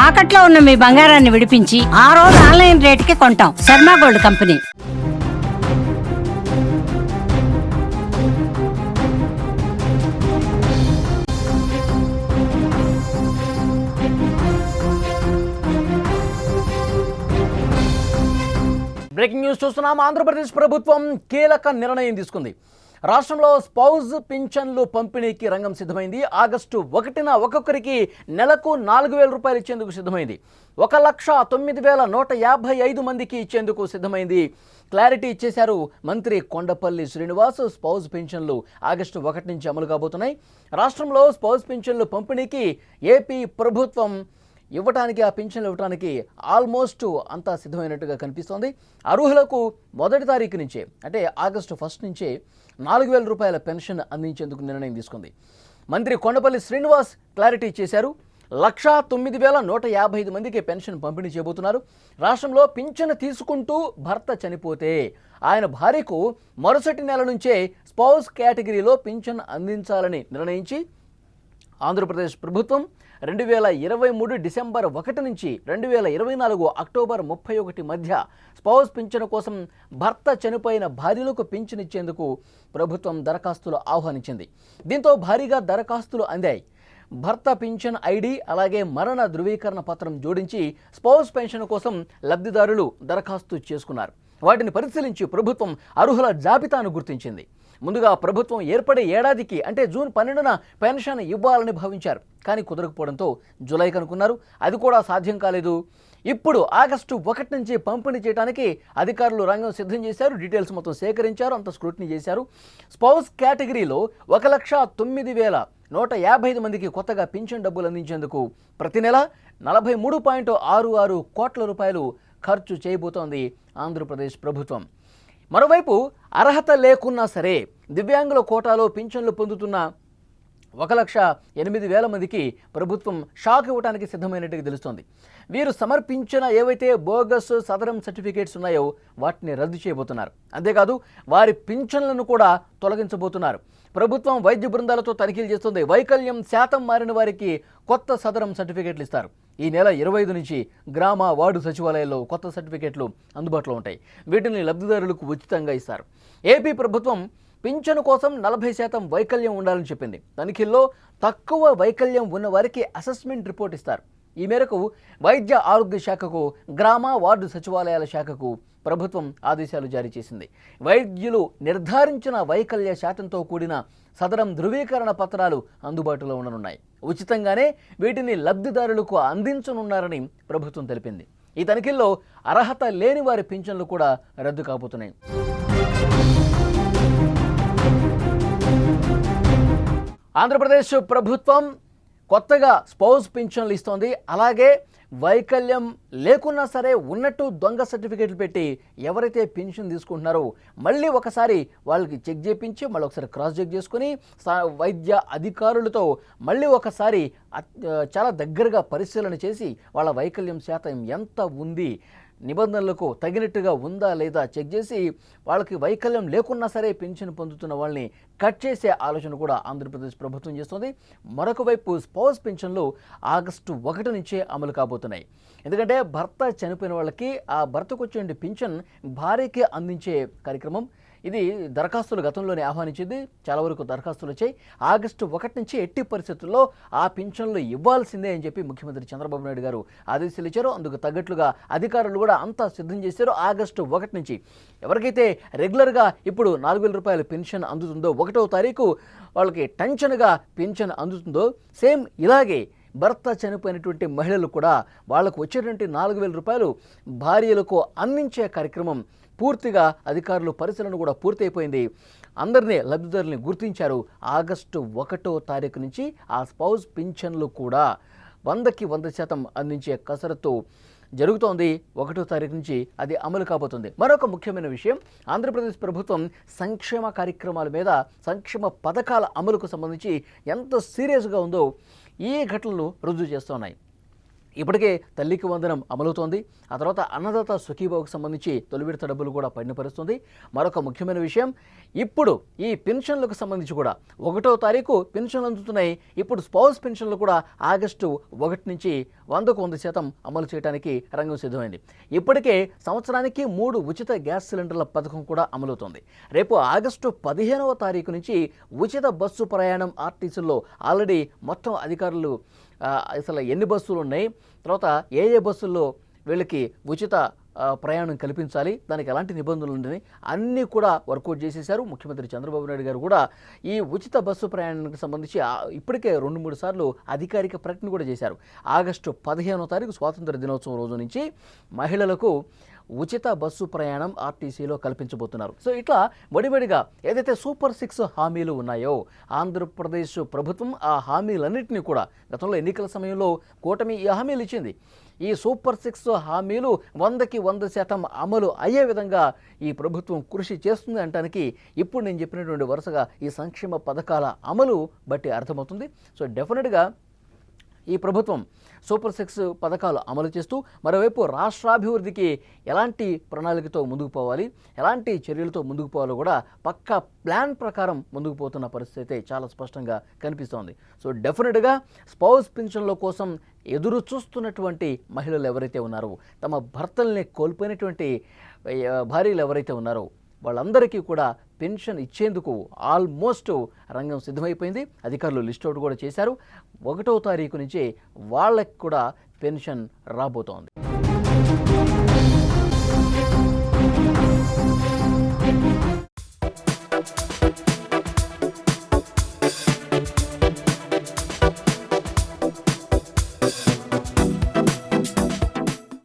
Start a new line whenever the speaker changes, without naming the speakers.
తాకట్లో ఉన్న మీ బంగారాన్ని విడిపించి ఆ రోజు ఆన్లైన్ రేటుకి కొంటాం. Sharma gold company.
Breaking news చూస్తున్నాం. ఆంధ్రప్రదేశ్ ప్రభుత్వం కీలక నిర్ణయం తీసుకుంది. రాష్ట్రంలో స్పౌజ్ పింఛన్లు పంపిణీకి రంగం సిద్ధమైంది. ఆగస్టు 1న ఒక్కొక్కరికి నెలకు 4,000 రూపాయలు ఇచ్చేందుకు సిద్ధమైంది. 1,09,155 మందికి ఇచ్చేందుకు సిద్ధమైంది. క్లారిటీ ఇచ్చేశారు మంత్రి కొండపల్లి శ్రీనివాస్. స్పౌజ్ పింఛన్లు ఆగస్టు 1 నుంచి అమలు కాబోతున్నాయి. రాష్ట్రంలో స్పౌజ్ పింఛన్లు పంపిణీకి ఏపీ ప్రభుత్వం ఆ పింఛన్లు ఇవ్వడానికి ఆల్మోస్ట్ అంతా సిద్ధమైనట్టుగా కనిపిస్తోంది. అర్హులకు 1వ తారీఖు నుంచే అంటే ఆగస్టు 1 నుంచే 4,000 రూపాయల పెన్షన్ అందించేందుకు నిర్ణయం తీసుకుంది. మంత్రి కొండపల్లి శ్రీనివాస్ క్లారిటీ చేశారు. 1,09,155 మందికి పెన్షన్ పంపిణీ చేయబోతున్నారు. రాష్ట్రంలో పింఛను తీసుకుంటూ భర్త చనిపోతే ఆయన భార్యకు మరుసటి నెల నుంచే స్పౌజ్ కేటగిరీలో పింఛన్ అందించాలని నిర్ణయించి ఆంధ్రప్రదేశ్ ప్రభుత్వం 2023 డిసెంబర్ 1 నుంచి 2024 అక్టోబర్ 31 మధ్య స్పౌజ్ పింఛను కోసం భర్త చనిపోయిన భార్యలకు పింఛను ఇచ్చేందుకు ప్రభుత్వం దరఖాస్తులు ఆహ్వానించింది. దీంతో భారీగా దరఖాస్తులు అందాయి. భర్త పింఛన్ ఐడి అలాగే మరణ ధృవీకరణ పత్రం జోడించి స్పౌజ్ పెన్షన్ కోసం లబ్ధిదారులు దరఖాస్తు చేసుకున్నారు. వాటిని పరిశీలించి ప్రభుత్వం అర్హుల జాబితాను గుర్తించింది. ముందుగా ప్రభుత్వం ఏర్పడే ఏడాదికి అంటే జూన్ 12న పెన్షన్ ఇవ్వాలని భావించారు. కానీ కుదరకపోవడంతో జూలైకి అనుకున్నారు. అది కూడా సాధ్యం కాలేదు. ఇప్పుడు ఆగస్టు 1 నుంచి పంపిణీ చేయడానికి అధికారులు రంగం సిద్ధం చేశారు. డీటెయిల్స్ మొత్తం సేకరించారు, అంత స్క్రూటినీ చేశారు. స్పౌజ్ కేటగిరీలో 1,09,155 మందికి కొత్తగా పింఛన్ డబ్బులు అందించేందుకు ప్రతి నెల 43.66 కోట్ల రూపాయలు ఖర్చు చేయబోతోంది ఆంధ్రప్రదేశ్ ప్రభుత్వం. మరోవైపు అర్హత లేకున్నా సరే దివ్యాంగుల కోటాలో పింఛన్లు పొందుతున్న 1,08,000 మందికి ప్రభుత్వం షాక్ ఇవ్వడానికి సిద్ధమైనట్టుగా తెలుస్తోంది. వీరు సమర్పించిన ఏవైతే బోగస్ సదరం సర్టిఫికేట్స్ ఉన్నాయో వాటిని రద్దు చేయబోతున్నారు. అంతేకాదు వారి పింఛన్లను కూడా తొలగించబోతున్నారు. ప్రభుత్వం వైద్య బృందాలతో తనిఖీలు చేస్తుంది. వైకల్యం శాతం మారిన వారికి కొత్త సదరం సర్టిఫికేట్లు ఇస్తారు. ఈ నెల 25 నుంచి గ్రామ వార్డు సచివాలయాల్లో కొత్త సర్టిఫికేట్లు అందుబాటులో ఉంటాయి. వీటిని లబ్ధిదారులకు ఉచితంగా ఇస్తారు. ఏపీ ప్రభుత్వం పింఛను కోసం 40% వైకల్యం ఉండాలని చెప్పింది. తనిఖీల్లో తక్కువ వైకల్యం ఉన్న వారికి అసెస్మెంట్ రిపోర్ట్ ఇస్తారు. ఈ మేరకు వైద్య ఆరోగ్య శాఖకు గ్రామ వార్డు సచివాలయాల శాఖకు ప్రభుత్వం ఆదేశాలు జారీ చేసింది. వైద్యులు నిర్ధారించిన వైకల్య శాతంతో కూడిన సదరం ధృవీకరణ పత్రాలు అందుబాటులో ఉండనున్నాయి. ఉచితంగానే వీటిని లబ్ధిదారులకు అందించనున్నారని ప్రభుత్వం తెలిపింది. ఈ తనిఖీల్లో అర్హత లేని వారి పింఛన్లు కూడా రద్దు కాబోతున్నాయి. ఆంధ్రప్రదేశ్ ప్రభుత్వం కొత్తగా స్పౌజ్ పింఛన్లు ఇస్తోంది. అలాగే వైకల్యం లేకున్నా సరే ఉన్నట్టు దొంగ సర్టిఫికేట్లు పెట్టి ఎవరైతే పెన్షన్ తీసుకుంటున్నారో మళ్ళీ ఒకసారి వాళ్ళకి చెక్ చేయించి మళ్ళీ ఒకసారి క్రాస్ చెక్ చేసుకుని వైద్య అధికారులతో మళ్ళీ ఒకసారి చాలా దగ్గరగా పరిశీలన చేసి వాళ్ళ వైకల్యం శాతం ఎంత ఉంది, నిబంధనలకు తగినట్టుగా ఉందా లేదా చెక్ చేసి వాళ్ళకి వైకల్యం లేకున్నా సరే పెన్షన్ పొందుతున్న వాళ్ళని కట్ చేసే ఆలోచన కూడా ఆంధ్రప్రదేశ్ ప్రభుత్వం చేస్తుంది. మరొక వైపు స్పౌజ్ పెన్షన్లు ఆగస్టు 1 నుంచే అమలు కాబోతున్నాయి. ఎందుకంటే భర్త చనిపోయిన వాళ్ళకి ఆ భర్తకు వచ్చే పెన్షన్ భార్యకి అందించే కార్యక్రమం ఇది. దరఖాస్తులు గతంలోనే ఆహ్వానించింది. చాలా వరకు దరఖాస్తులు వచ్చాయి. ఆగస్టు 1 నుంచి ఎట్టి పరిస్థితుల్లో ఆ పింఛన్లు ఇవ్వాల్సిందే అని చెప్పి ముఖ్యమంత్రి చంద్రబాబు నాయుడు గారు ఆదేశాలు ఇచ్చారు. అందుకు తగ్గట్లుగా అధికారులు కూడా అంతా సిద్ధం చేశారు. ఆగస్టు 1 నుంచి ఎవరికైతే రెగ్యులర్గా ఇప్పుడు 4,000 రూపాయల పెన్షన్ అందుతుందో 1వ తారీఖు వాళ్ళకి టెన్షన్గా పెన్షన్ అందుతుందో సేమ్ ఇలాగే భర్త చనిపోయినటువంటి మహిళలు కూడా వాళ్ళకు వచ్చేటువంటి 4,000 రూపాయలు భార్యలకు అందించే కార్యక్రమం పూర్తిగా అధికారులు పరిశీలన కూడా పూర్తయిపోయింది. అందరినీ లబ్ధిదారుల్ని గుర్తించారు. ఆగస్టు 1వ తారీఖు నుంచి ఆ స్పౌజ్ పింఛన్లు కూడా 100కి 100% అందించే కసరత్తు జరుగుతోంది. 1వ తారీఖు నుంచి అది అమలు కాబోతుంది. మరొక ముఖ్యమైన విషయం, ఆంధ్రప్రదేశ్ ప్రభుత్వం సంక్షేమ కార్యక్రమాల మీద సంక్షేమ పథకాల అమలుకు సంబంధించి ఎంత సీరియస్గా ఉందో ఈ ఘటనలు రుజువు చేస్తున్నాయి. ఇప్పటికే తల్లికి వందనం అమలవుతోంది. ఆ తర్వాత అన్నదాత సుఖీభావకు సంబంధించి తొలి విడత డబ్బులు కూడా పడిన పరుస్తుంది. మరొక ముఖ్యమైన విషయం, ఇప్పుడు ఈ పెన్షన్లకు సంబంధించి కూడా 1వ తారీఖు పెన్షన్లు అందుతున్నాయి. ఇప్పుడు స్పౌస్ పెన్షన్లు కూడా ఆగస్టు 1 నుంచి 100% అమలు చేయడానికి రంగం సిద్ధమైంది. ఇప్పటికే సంవత్సరానికి 3 ఉచిత గ్యాస్ సిలిండర్ల పథకం కూడా అమలవుతోంది. రేపు ఆగస్టు 15వ తారీఖు నుంచి ఉచిత బస్సు ప్రయాణం ఆర్టీసీలో ఆల్రెడీ మొత్తం అధికారులు అసలు ఎన్ని బస్సులు ఉన్నాయి, తర్వాత ఏ బస్సుల్లో వీళ్ళకి ఉచిత ప్రయాణం కల్పించాలి, దానికి ఎలాంటి నిబంధనలు ఉన్నాయి అన్నీ కూడా వర్కౌట్ చేసేశారు. ముఖ్యమంత్రి చంద్రబాబు నాయుడు గారు కూడా ఈ ఉచిత బస్సు ప్రయాణానికి సంబంధించి ఇప్పటికే 2-3 సార్లు అధికారిక ప్రకటన కూడా చేశారు. ఆగస్టు 15వ తారీఖు స్వాతంత్ర దినోత్సవం రోజు నుంచి మహిళలకు ఉచిత బస్సు ప్రయాణం ఆర్టీసీలో కల్పించబోతున్నారు. సో ఇట్లా వడివడిగా ఏదైతే సూపర్ 6 హామీలు ఉన్నాయో ఆంధ్రప్రదేశ్ ప్రభుత్వం ఆ హామీలన్నింటినీ కూడా గతంలో ఎన్నికల సమయంలో కూటమి ఈ హామీలు ఇచ్చింది. ఈ సూపర్ 6 హామీలు 100కి 100% అమలు అయ్యే విధంగా ఈ ప్రభుత్వం కృషి చేస్తుంది అనడానికి ఇప్పుడు నేను చెప్పినటువంటి వరుసగా ఈ సంక్షేమ పథకాల అమలు బట్టి అర్థమవుతుంది. సో డెఫినెట్గా ఈ ప్రభుత్వం సూపర్ 6 పథకాలు అమలు చేస్తూ మరోవైపు రాష్ట్రాభివృద్ధికి ఎలాంటి ప్రణాళికతో ముందుకు పోవాలి, ఎలాంటి చర్యలతో ముందుకు పోవాలో కూడా పక్కా ప్లాన్ ప్రకారం ముందుకు పోతున్న పరిస్థితి అయితే చాలా స్పష్టంగా కనిపిస్తోంది. సో డెఫినెట్గా స్పౌస్ పెన్షన్ల కోసం ఎదురు చూస్తున్నటువంటి మహిళలు ఎవరైతే ఉన్నారో, తమ భర్తల్ని కోల్పోయినటువంటి భార్యలు ఎవరైతే ఉన్నారో వాళ్ళందరికీ కూడా పెన్షన్ ఇచ్చేందుకు ఆల్మోస్ట్ రంగం సిద్ధమైపోయింది. అధికారులు లిస్ట్ అవుట్ కూడా చేశారు. 1వ తారీఖు నుంచి వాళ్ళకి కూడా పెన్షన్ రాబోతోంది.